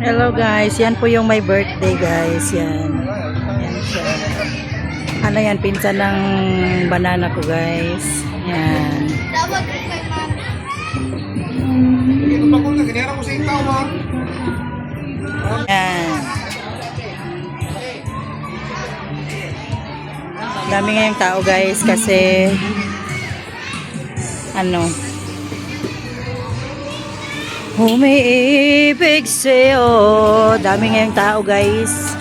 Hello guys, yan po yung my birthday guys, yan. Yan siya. Ano yan, pinsan ng banana ko guys. Yan. Yan. Dami ngayong tao guys kasi ano, umiibig sa'yo. Dami ngayong tao guys.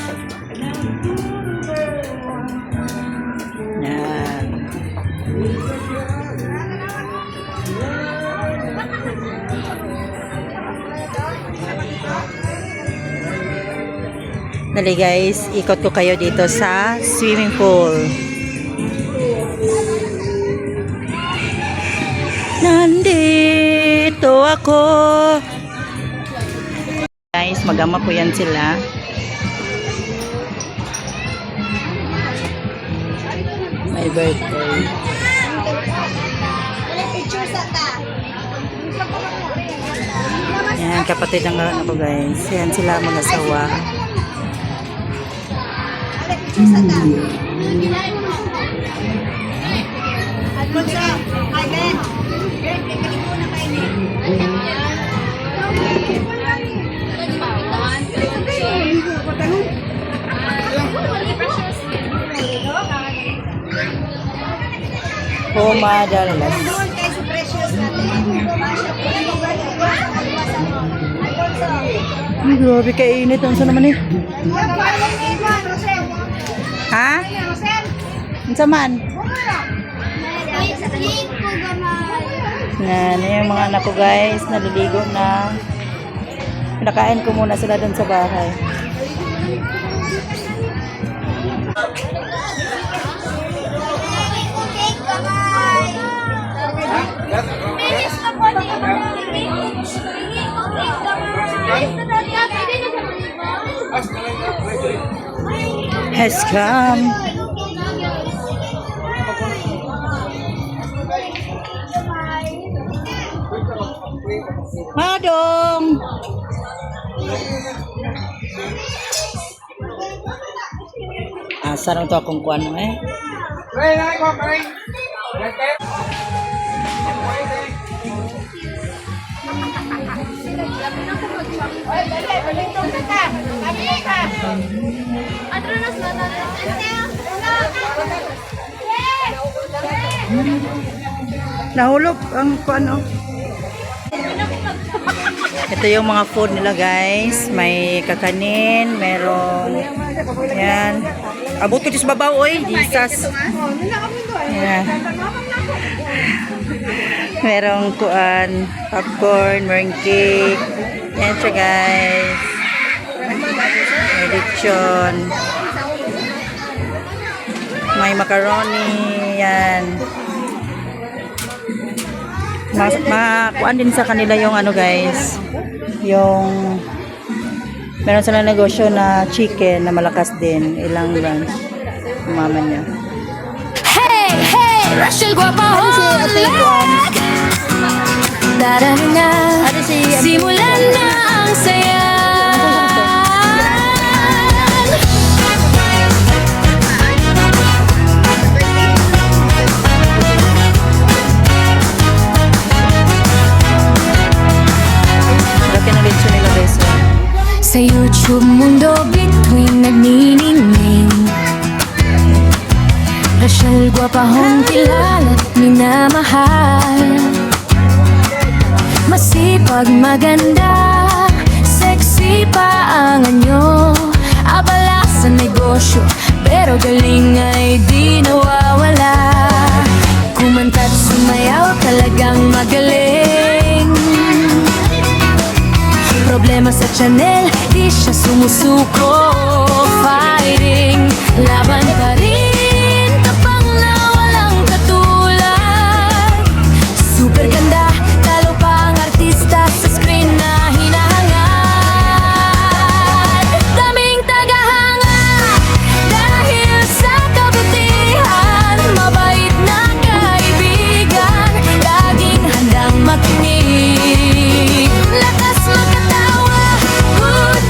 Yan. Dali guys, ikot ko kayo dito sa swimming pool. Nandito ako. Guys, mag-ama po yan sila. My birthday. Yan, kapatid ng anak ko guys. Yan sila mag-asawa. Madalas. Ay, grabe kainit. Ano naman eh? Ha? Ano saman? Yan, yung mga anak ko guys, naliligo na. Pinakain ko muna sila dun sa bahay. Has come. Madong. Sarang to akong kuwan eh. Nahulog ang kuano. Ito yung mga food nila guys. May kakanin, meron yan. Abot ko sa babaw oy, disas. Yan. Merong kuan, popcorn, meron cake. Yan siya guys. May lechon. May macaroni. Yan. Makuan din sa kanila yung ano guys. Yung meron silang negosyo na chicken na malakas din. Ilang lunch. Mama niya. Hey, hey, Rachel Guapahon. Simulan na ang saya. Laki ng lechon nila guys. Sa YouTube mundo bituin nagniningning. Rachel Guapahon kilala't minamahal. Masipag, maganda, sexy pa ang anyo. Abala sa negosyo, pero galing ay di nawawala. Kumanta't sumayaw, talagang magaling. Problema sa Chanel, di siya sumusuko. Fighting, laban pa rin, tapang na walang katulad. Super ganda, talo pa ang artista sa screen na hinahangad. Daming tagahanga, dahil sa kabutihan. Mabait na kaibigan, laging handang makinig. Lakas makatawa, good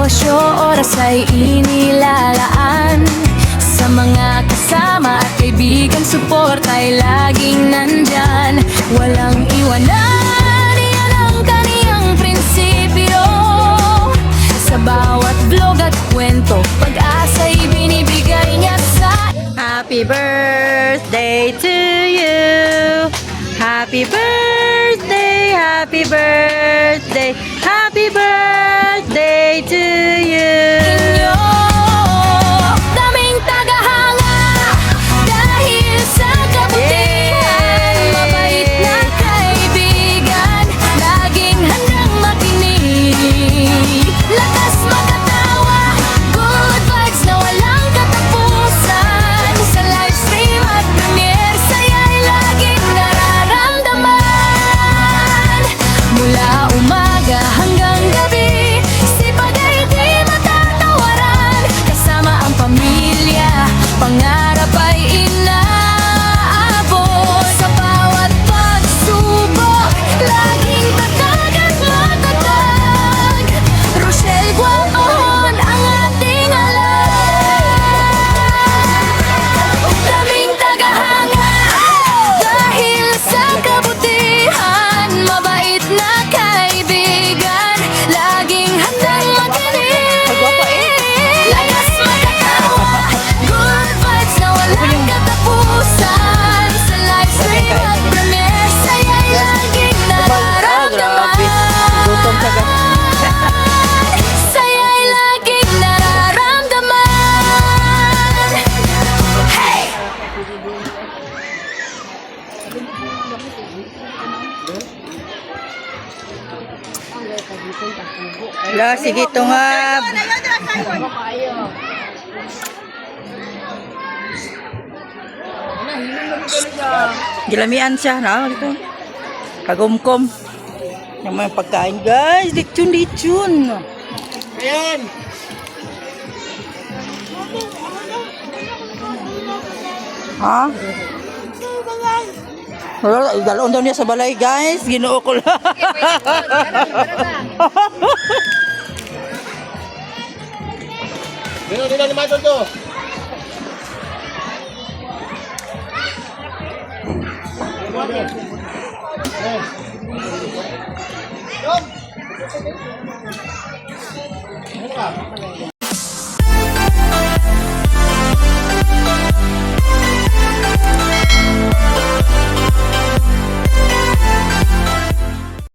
negosyo, oras ay inilalaan sa mga kasama at kaibigan, support ay laging nandyan. Walang iwanan, yan ang kaniyang prinsipyo. Sa bawat vlog at kwento, pag-asa'y binibigay niya sa Happy birthday to you. Happy birthday, happy birthday, happy birthday to you. inyo. Daming tagahanga dahil sa kabutihan. Mabait na kaibigan, laging handang makinig. Lakas makatawa, good vibes na walang katapusan. Sa livestream at premiere, saya'y laging nararamdaman. Mula umaga hanggang gabi, sipag ay di matatawaran. Kasama ang pamilya, pangarap ay inaabot. Sa bawat pagsubok, laging tatag at matatag. Rochelle Guapon ang ating alam. Daming tagahanga dahil sa kabutihan. Mabait na kaibigan, laging handang makinig. Lakas makatawa, good vibes na walang katapusan. Sa livestream at premiere, saya'y laging Gutom ka ga- nararamdaman. Saya'y laging nararamdaman. Hey! Wala, sige tungab. Gilamian siya, na dito. Kagumkom. Yung mga pagkain, guys. Lechon, lechon. Ayan! Ha? Wala, idalon daw niya sa balay, guys. Ginoo ko lang. Dito naman to. Ano ka?